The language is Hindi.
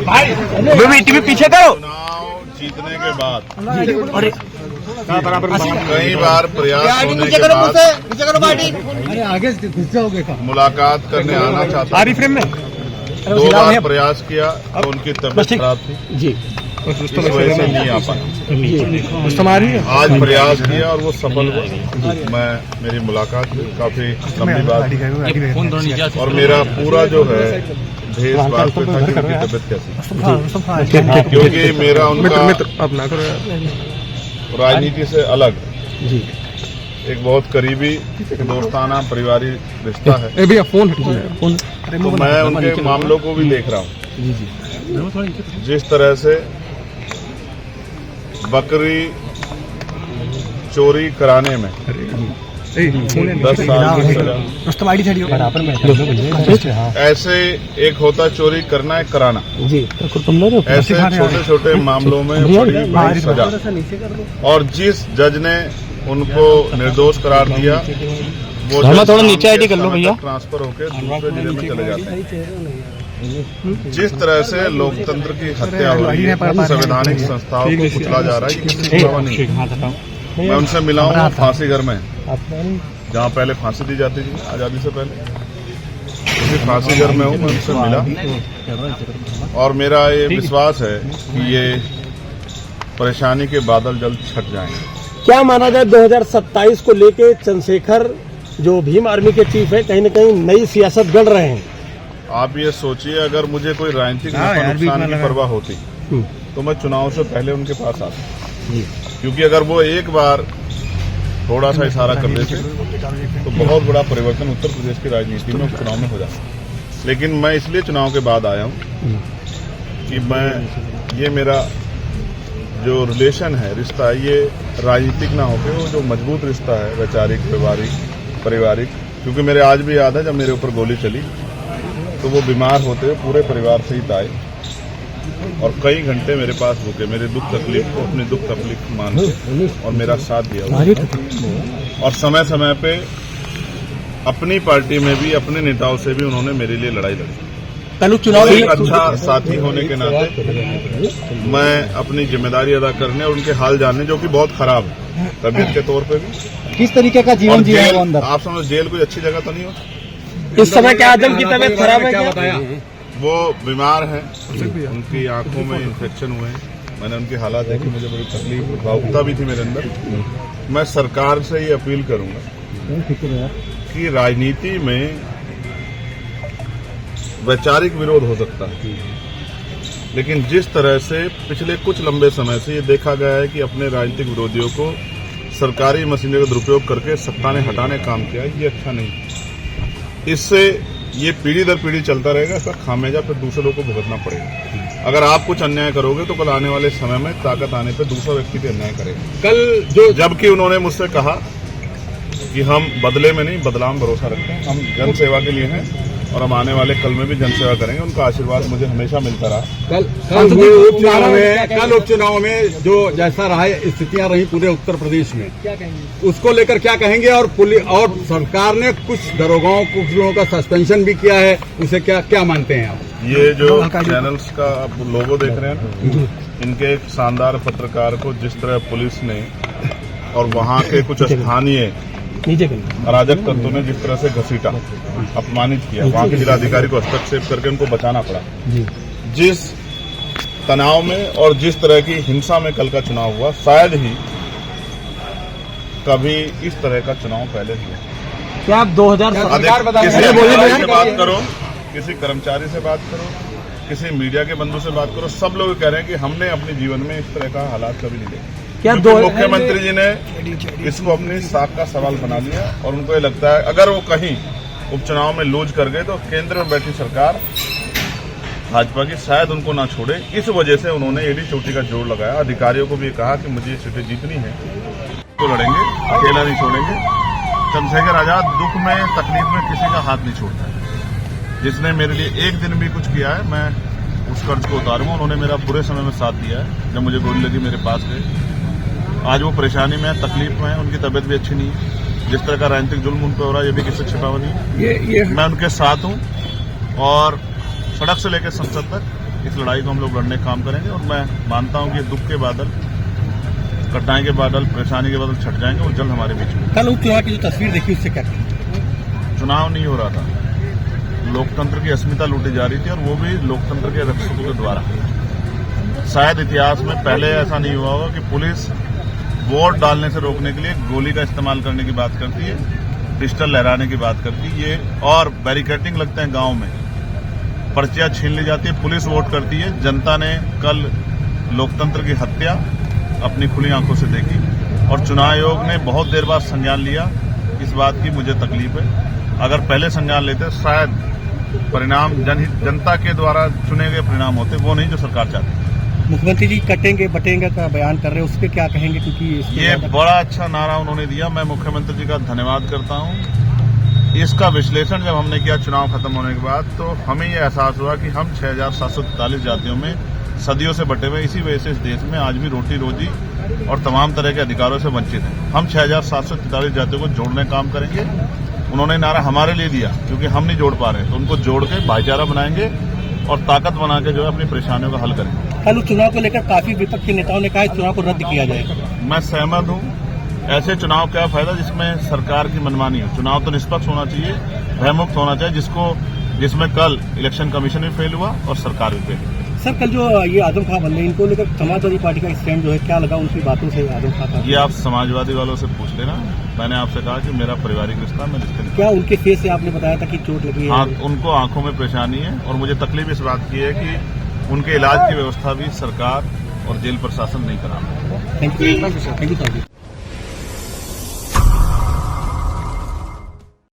भाई टीवी पीछे करो। चुनाव जीतने के बाद अरे कई बार प्रयास होने के बाद आगे घुस जाओगे मुलाकात करने आना चाहता आरी फ्रेम में 2 बार प्रयास किया तो उनकी तबीयत खराब थी जी, इस वजह से नहीं आ पाया। आज प्रयास किया और वो सफल हुआ। मेरी मुलाकात हुई, काफी लंबी बात और मेरा पूरा जो है भेष बात पे था कि उनकी तबीयत कैसी, क्योंकि मेरा उनका राजनीति से अलग एक बहुत करीबी दोस्ताना पारिवारिक रिश्ता है। तो मैं उनके मामलों को भी देख रहा हूँ। जिस तरह से बकरी चोरी कराने में 10 साल की सजा, ऐसे एक होता चोरी करना एक कराना, ऐसे छोटे छोटे मामलों में बड़ी सजा। और जिस जज ने उनको निर्दोष करार दिया वो थोड़ा नीचे आईडी कर लो भैया, ट्रांसफर होकर दूसरे जिले में चले जाते हैं। जिस तरह से लोकतंत्र की हत्या हो रही है, संवैधानिक संस्थाओं को कुचला जा रहा है, किसी की परवाह नहीं। मैं उनसे मिला हूँ फांसी घर में, जहाँ पहले फांसी दी जाती थी आजादी से पहले, उसी फांसी घर में हूँ। मैं उनसे मिला और मेरा ये विश्वास है कि ये परेशानी के बादल जल्द छट जाएंगे। क्या माना जाए 2027 को लेके चंद्रशेखर जो भीम आर्मी के चीफ है, कहीं न कहीं नई सियासत गढ़ रहे हैं। आप ये सोचिए, अगर मुझे कोई राजनीतिक नुकसान की परवाह होती तो मैं चुनाव से पहले उनके पास आता, क्योंकि अगर वो एक बार थोड़ा सा इशारा कर देते तो बहुत बड़ा परिवर्तन उत्तर प्रदेश की राजनीति में चुनाव में हो जाता। लेकिन मैं इसलिए चुनाव के बाद आया हूँ कि मैं ये मेरा जो रिलेशन है, रिश्ता है, ये राजनीतिक ना होकर वो जो मजबूत रिश्ता है वैचारिक पारिवारिक, क्योंकि मेरे आज भी याद है जब मेरे ऊपर गोली चली तो वो बीमार होते हुए पूरे परिवार सहित आए और कई घंटे मेरे पास रुके, मेरे दुख तकलीफ को अपनी दुख तकलीफ मान और मेरा साथ दिया। और समय समय पे अपनी पार्टी में भी अपने नेताओं से भी उन्होंने मेरे लिए लड़ाई लड़ी। चुनाव एक अच्छा साथी होने के नाते मैं अपनी जिम्मेदारी अदा करने और उनके हाल जानने, जो कि बहुत खराब है तबीयत के तौर पे भी। किस तरीके का जीवन जिया है वो अंदर? आप समझ, जेल कोई अच्छी जगह तो नहीं हो इस समय क्या आजम की तबीयत खराब है? क्या बताया? वो बीमार हैं, उनकी आंखों में इन्फेक्शन हुए हैं। मैंने उनकी हालात देखी, मुझे बड़ी तकलीफ भावुकता भी थी मेरे अंदर। मैं सरकार से ये अपील करूंगा कि राजनीति में वैचारिक विरोध हो सकता है, लेकिन जिस तरह से पिछले कुछ लंबे समय से ये देखा गया है कि अपने राजनीतिक विरोधियों को सरकारी मशीनरी का दुरुपयोग करके सत्ता ने हटाने काम किया है, ये अच्छा नहीं। इससे ये पीढ़ी दर पीढ़ी चलता रहेगा, इसका खामियाजा फिर दूसरों को भुगतना पड़ेगा। अगर आप कुछ अन्याय करोगे तो कल आने वाले समय में ताकत आने पर दूसरा व्यक्ति भी अन्याय करेगा। कल जो जबकि उन्होंने मुझसे कहा कि हम बदले में नहीं, बदलाव में भरोसा रखते हैं, हम जन सेवा के लिए हैं और हम आने वाले कल में भी जनसेवा करेंगे। उनका आशीर्वाद मुझे हमेशा मिलता रहा। कल उपचुनाव में जो जैसा रहा स्थितियां रही पूरे उत्तर प्रदेश में, क्या कहेंगे उसको लेकर? क्या कहेंगे? और पुलिस और सरकार ने कुछ दरोगाओं, कुछ लोगों का सस्पेंशन भी किया है, उसे क्या मानते हैं आप? ये जो चैनल्स का आप लोगो देख रहे हैं, इनके एक शानदार पत्रकार को जिस तरह पुलिस ने और वहाँ के कुछ स्थानीय अराजक तत्वों ने जिस तरह से घसीटा, अपमानित किया, वहाँ के जिलाधिकारी को हस्तक्षेप करके उनको बचाना पड़ा। जिस तनाव में और जिस तरह की हिंसा में कल का चुनाव हुआ, शायद ही कभी इस तरह का चुनाव पहले हुआ। क्या आप 2000 किसी बात करो, किसी कर्मचारी से बात करो, किसी मीडिया के बंधु से बात करो, सब लोग कह रहे हैं कि हमने अपने जीवन में इस तरह का हालात कभी नहीं देखे। क्या मुख्यमंत्री जी ने इसको अपनी साख का सवाल बना लिया और उनको ये लगता है अगर वो कहीं उपचुनाव में लूज कर गए तो केंद्र में बैठी सरकार भाजपा की शायद उनको ना छोड़े। इस वजह से उन्होंने एडी चोटी का जोर लगाया। अधिकारियों को भी कहा कि मुझे ये सीटें जीतनी है तो लड़ेंगे, अकेला नहीं छोड़ेंगे। चंद्रशेखर आजाद दुख में, तकलीफ में किसी का हाथ नहीं छोड़ता है। जिसने मेरे लिए एक दिन भी कुछ किया है, मैं उस कर्ज को उतारूंगा। उन्होंने मेरा बुरे समय में साथ दिया है, जब मुझे गोली लगी मेरे पास गए। आज वो परेशानी में है, तकलीफ में है, उनकी तबीयत भी अच्छी नहीं है। जिस तरह का राजनीतिक जुल्म उन पर हो रहा है, ये भी किसी छिपा हुआ नहीं है। मैं उनके साथ हूँ और सड़क से लेकर संसद तक इस लड़ाई को हम लोग लड़ने का काम करेंगे और मैं मानता हूं कि दुख के बादल, कठिनाई के बादल, परेशानी के बादल छट जाएंगे और जल्द हमारे बीच में। कल उपचुनाव की जो तस्वीर देखी उससे क्या चुनाव नहीं हो रहा था, लोकतंत्र की अस्मिता लूटी जा रही थी और वो भी लोकतंत्र के रक्षकों के द्वारा। शायद इतिहास में पहले ऐसा नहीं हुआ होगा कि पुलिस वोट डालने से रोकने के लिए गोली का इस्तेमाल करने की बात करती है, पिस्टल लहराने की बात करती है, ये और बैरिकेडिंग लगते हैं गांव में, पर्चियां छीन ली जाती है, पुलिस वोट करती है। जनता ने कल लोकतंत्र की हत्या अपनी खुली आंखों से देखी और चुनाव आयोग ने बहुत देर बाद संज्ञान लिया। इस बात की मुझे तकलीफ है। अगर पहले संज्ञान लेते शायद परिणाम जनता के द्वारा चुने गए परिणाम होते, वो नहीं जो सरकार चाहती। मुख्यमंत्री जी कटेंगे बटेंगे का बयान कर रहे हैं, उस पर क्या कहेंगे? क्योंकि ये बड़ा अच्छा नारा उन्होंने दिया, मैं मुख्यमंत्री जी का धन्यवाद करता हूं। इसका विश्लेषण जब हमने किया चुनाव खत्म होने के बाद, तो हमें ये एहसास हुआ कि हम 6,743 जातियों में सदियों से बटे हुए, इसी वजह से इस देश में आज भी रोटी रोजी और तमाम तरह के अधिकारों से वंचित हैं। हम 6,743 जातियों को जोड़ने का काम करेंगे। उन्होंने नारा हमारे लिए दिया क्योंकि हम नहीं जोड़ पा रहे, तो उनको जोड़ के भाईचारा बनाएंगे और ताकत बना के जो है अपनी परेशानियों का हल करेंगे। कल चुनाव को लेकर काफी विपक्ष के नेताओं ने कहा इस चुनाव को रद्द किया जाए। मैं सहमत हूं। ऐसे चुनाव का फायदा जिसमें सरकार की मनमानी हो। चुनाव तो निष्पक्ष होना चाहिए, भयमुक्त होना चाहिए, जिसमें कल इलेक्शन कमीशन भी फेल हुआ और सरकार भी फेल हुई। सर कल जो ये आजम खां बन रहे इनको लेकर समाजवादी पार्टी का स्टैंड जो है, क्या लगा उनकी बातों से आजम खां का? ये आप समाजवादी वालों से पूछ लेना। मैंने आपसे कहा कि मेरा पारिवारिक रिश्ता, मैं रिश्ते नहीं। क्या उनके फेस से आपने बताया था कि चोट लगी है? हाँ, उनको आंखों में परेशानी है और मुझे तकलीफ इस बात की है कि उनके इलाज की व्यवस्था भी सरकार और जेल प्रशासन नहीं करा। Thank you sir.